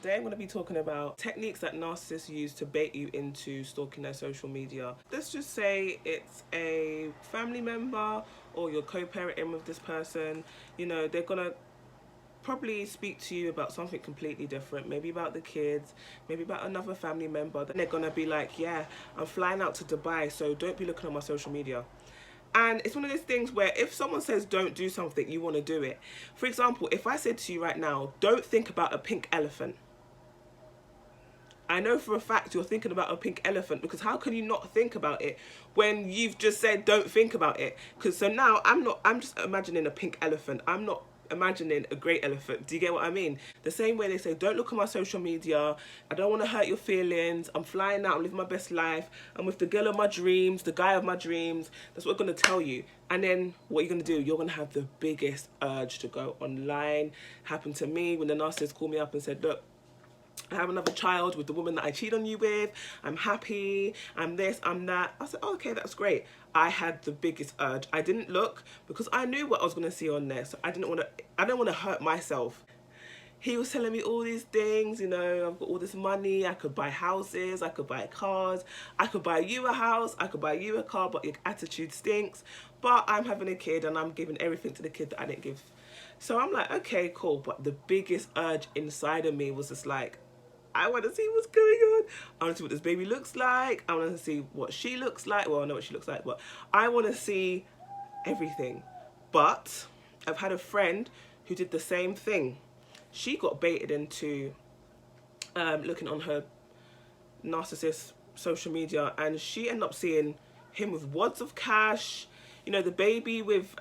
Today I'm going to be talking about techniques that narcissists use to bait you into stalking their social media. Let's just say it's a family member or you're co-parenting with this person. You know, they're going to probably speak to you about something completely different, maybe about the kids, maybe about another family member. Then they're going to be like, yeah, I'm flying out to Dubai, so don't be looking on my social media. And it's one of those things where if someone says don't do something, you want to do it. For example, if I said to you right now, don't think about a pink elephant, I know for a fact you're thinking about a pink elephant, because how can you not think about it when you've just said don't think about it? Because so now I'm just imagining a pink elephant. I'm not imagining a great elephant. Do you get what I mean? The same way they say don't look at my social media, I don't want to hurt your feelings, I'm flying out, I'm living my best life, I'm with the girl of my dreams, the guy of my dreams. That's what I'm going to tell you. And then what you're going to do, you're going to have the biggest urge to go online. Happened to me when the narcissist called me up and said, look, I have another child with the woman that I cheat on you with, I'm happy, I'm this, I'm that. I said, oh, okay, that's great. I had the biggest urge. I didn't look because I knew what I was going to see on there, so I don't want to hurt myself. He was telling me all these things, you know, I've got all this money, I could buy houses, I could buy cars, I could buy you a house, I could buy you a car, but your attitude stinks. But I'm having a kid and I'm giving everything to the kid that I didn't give. So I'm like, okay, cool. But the biggest urge inside of me was just like, I want to see what's going on. I want to see what this baby looks like. I want to see what she looks like. Well, I know what she looks like, but I want to see everything. But I've had a friend who did the same thing. She got baited into looking on her narcissist social media, and she ended up seeing him with wads of cash. You know, the baby with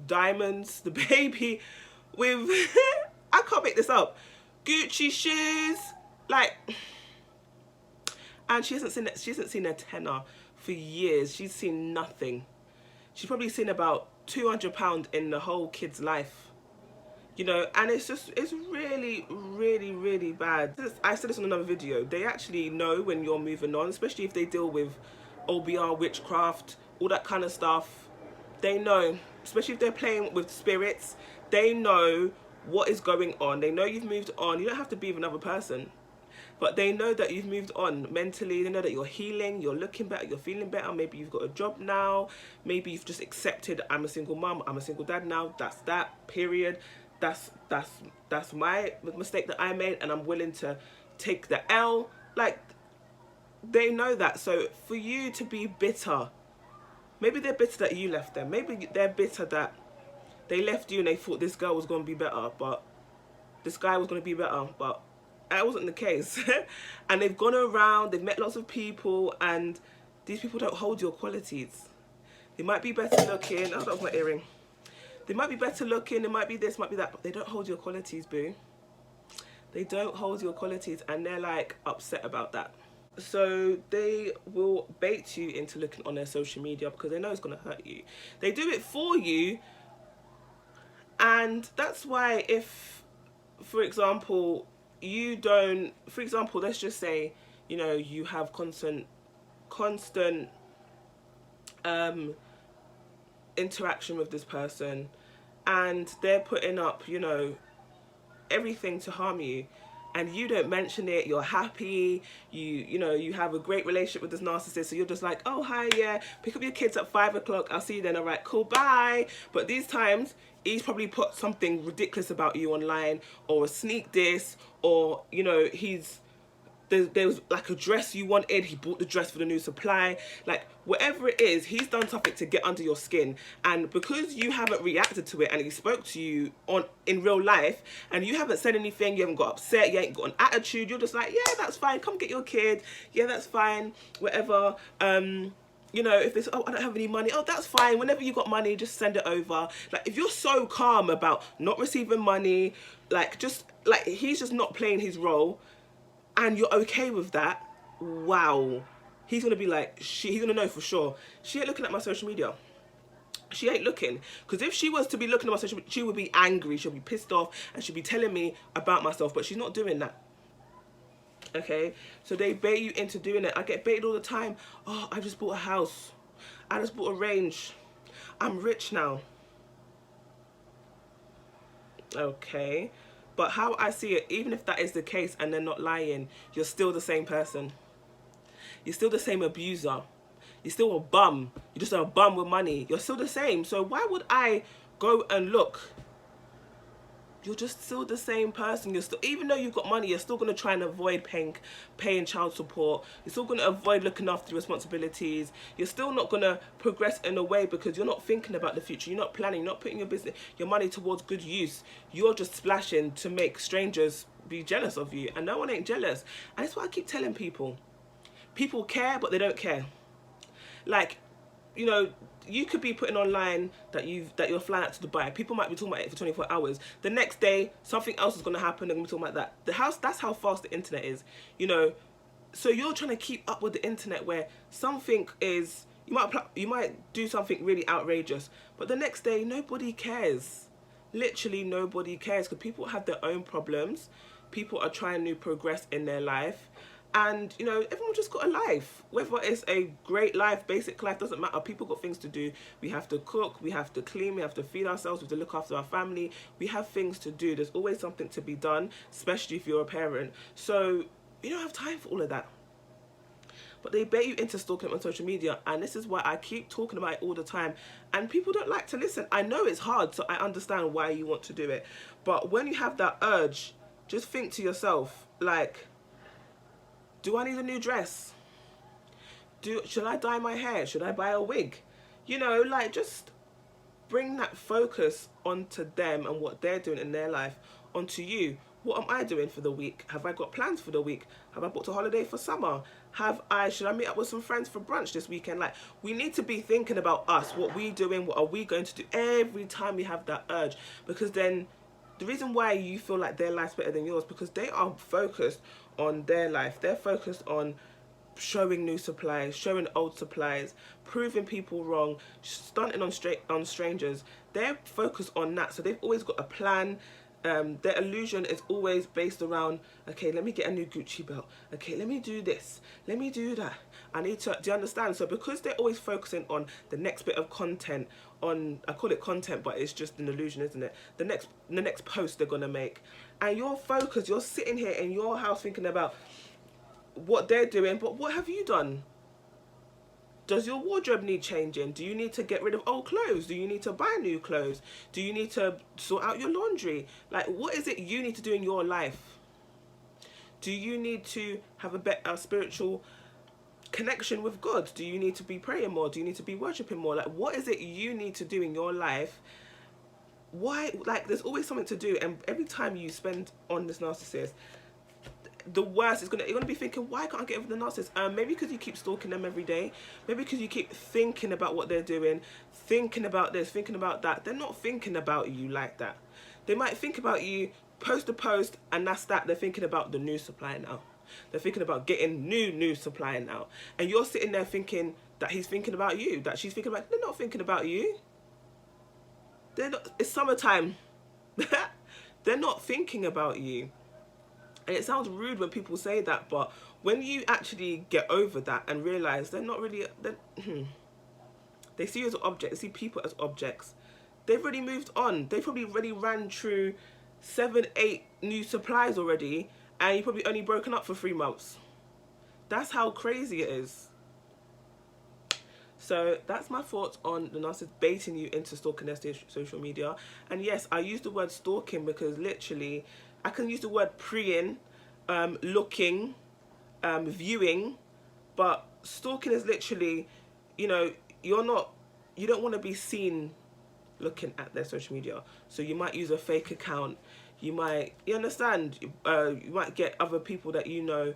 diamonds, the baby with I can't make this up, Gucci shoes, like, and she hasn't seen a tenner for years. She's seen nothing. She's probably seen about £200 in the whole kid's life, you know. And it's really, really, really bad. I said this on another video. They actually know when you're moving on, especially if they deal with OBR, witchcraft, all that kind of stuff. They know, especially if they're playing with spirits, they know what is going on. They know you've moved on. You don't have to be with another person, but they know that you've moved on mentally. They know that you're healing, you're looking better, you're feeling better. Maybe you've got a job now, maybe you've just accepted, I'm a single mum, I'm a single dad now, that's that, period. That's my mistake that I made, and I'm willing to take the L. Like, they know that. So for you to be bitter, maybe they're bitter that you left them, maybe they're bitter that they left you and they thought this girl was going to be better, but this guy was going to be better, but that wasn't the case. And they've gone around, they've met lots of people, and these people don't hold your qualities. They might be better looking. Oh, that was my earring. They might be better looking, it might be this, might be that, but they don't hold your qualities, boo. They don't hold your qualities, and they're like upset about that. So they will bait you into looking on their social media because they know it's going to hurt you. They do it for you. And that's why if, for example, you don't, for example, let's just say, you know, you have constant interaction with this person, and they're putting up, you know, everything to harm you, and you don't mention it, you're happy, you know, you have a great relationship with this narcissist, so you're just like, oh, hi, yeah, pick up your kids at 5 o'clock, I'll see you then, all right, cool, bye. But these times, he's probably put something ridiculous about you online, or a sneak diss, or, you know, there was like a dress you wanted, he bought the dress for the new supply, like whatever it is, he's done something to get under your skin. And because you haven't reacted to it, and he spoke to you in real life, and you haven't said anything, you haven't got upset, you ain't got an attitude, you're just like, yeah, that's fine, come get your kid, yeah, that's fine, whatever. You know, if there's, oh, I don't have any money, oh, that's fine, whenever you got money, just send it over. Like, if you're so calm about not receiving money, like, just like, he's just not playing his role, and you're okay with that, wow, he's gonna be like, he's gonna know for sure, she ain't looking at my social media. She ain't looking, because if she was to be looking at my social media, she would be angry, she'll be pissed off, and she'll be telling me about myself, but she's not doing that. Okay, so they bait you into doing it. I get baited all the time. Oh, I just bought a house, I just bought a range, I'm rich now. Okay, But how I see it, even if that is the case and they're not lying, you're still the same person. You're still the same abuser. You're still a bum. You're just a bum with money. You're still the same. So why would I go and look? You're just still the same person. You're still, even though you've got money, you're still going to try and avoid paying child support. You're still going to avoid looking after your responsibilities. You're still not going to progress in a way because you're not thinking about the future. You're not planning. You're not putting your money towards good use. You're just splashing to make strangers be jealous of you, and no one ain't jealous. And that's what I keep telling people. People care, but they don't care. Like, you know, you could be putting online that you're flying out to Dubai. People might be talking about it for 24 hours. The next day, something else is going to happen. They're going to be talking about that. That's how fast the internet is, you know. So you're trying to keep up with the internet where something is, you might do something really outrageous, but the next day nobody cares. Literally nobody cares, because people have their own problems. People are trying to progress in their life. And, you know, everyone just got a life. Whether it's a great life, basic life, doesn't matter. People got things to do. We have to cook, we have to clean, we have to feed ourselves, we have to look after our family. We have things to do. There's always something to be done, especially if you're a parent. So you don't have time for all of that. But they bait you into stalking on social media, and this is why I keep talking about it all the time. And people don't like to listen. I know it's hard, so I understand why you want to do it. But when you have that urge, just think to yourself, like, do I need a new dress? Should I dye my hair? Should I buy a wig? You know, like, just bring that focus onto them and what they're doing in their life onto you. What am I doing for the week? Have I got plans for the week? Have I booked a holiday for summer? Should I meet up with some friends for brunch this weekend? Like, we need to be thinking about us, what we doing, what are we going to do every time we have that urge. Because then the reason why you feel like their life's better than yours, because they are focused on their life. They're focused on showing new supplies, showing old supplies, proving people wrong, stunting on strangers. They're focused on that. So they've always got a plan. Their illusion is always based around, okay, let me get a new Gucci belt. Okay, let me do this. Let me do that. I need to, do you understand? So because they're always focusing on the next bit of content, I call it content, but it's just an illusion, isn't it? The next post they're going to make. And you're focused, you're sitting here in your house thinking about what they're doing, but what have you done? Does your wardrobe need changing? Do you need to get rid of old clothes? Do you need to buy new clothes? Do you need to sort out your laundry? Like, what is it you need to do in your life? Do you need to have a better spiritual connection with God? Do you need to be praying more? Do you need to be worshiping more? Like, what is it you need to do in your life? Why? Like, there's always something to do, and every time you spend on this narcissist, the worst is you're gonna be thinking, why can't I get over the narcissist? Maybe because you keep stalking them every day. Maybe because you keep thinking about what they're doing, thinking about this, thinking about that. They're not thinking about you like that. They might think about you, post a post, and that's that. They're thinking about the new supply now. They're thinking about getting new supply now. And you're sitting there thinking that he's thinking about you, that she's thinking about. They're not thinking about you. They're not. It's summertime. They're not thinking about you. And it sounds rude when people say that, but when you actually get over that and realize they're not really, they see you as an object, they see people as objects. They've already moved on. They've probably already ran through 7, 8 new supplies already, and you've probably only broken up for 3 months. That's how crazy it is. So that's my thoughts on the narcissist baiting you into stalking their social media. And yes, I use the word stalking because literally, I can use the word preying, looking, viewing, but stalking is literally, you know, you don't want to be seen looking at their social media. So you might use a fake account. You understand? You might get other people that you know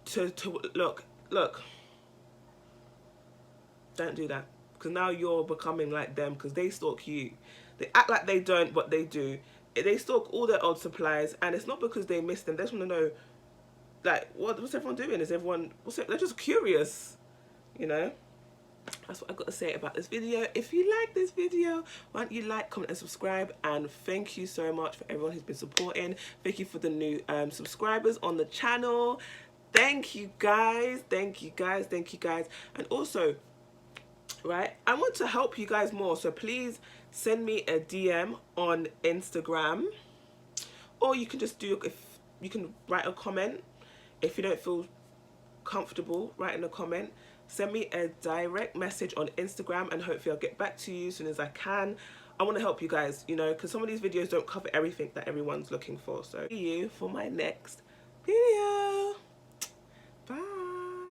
to look. Don't do that, because now you're becoming like them, because they stalk you. They act like they don't, but they do. They stalk all their old supplies, and it's not because they miss them. They just want to know, like, what's everyone doing? They're just curious, you know? That's what I've got to say about this video. If you like this video, why don't you like, comment and subscribe, and thank you so much for everyone who's been supporting. Thank you for the new subscribers on the channel. Thank you guys, thank you guys, thank you guys. And also, right, I want to help you guys more, so please send me a DM on Instagram, or you can just do, if you can write a comment. If you don't feel comfortable writing a comment, send me a direct message on Instagram, and hopefully I'll get back to you as soon as I can. I want to help you guys, you know, because some of these videos don't cover everything that everyone's looking for. So see you for my next video.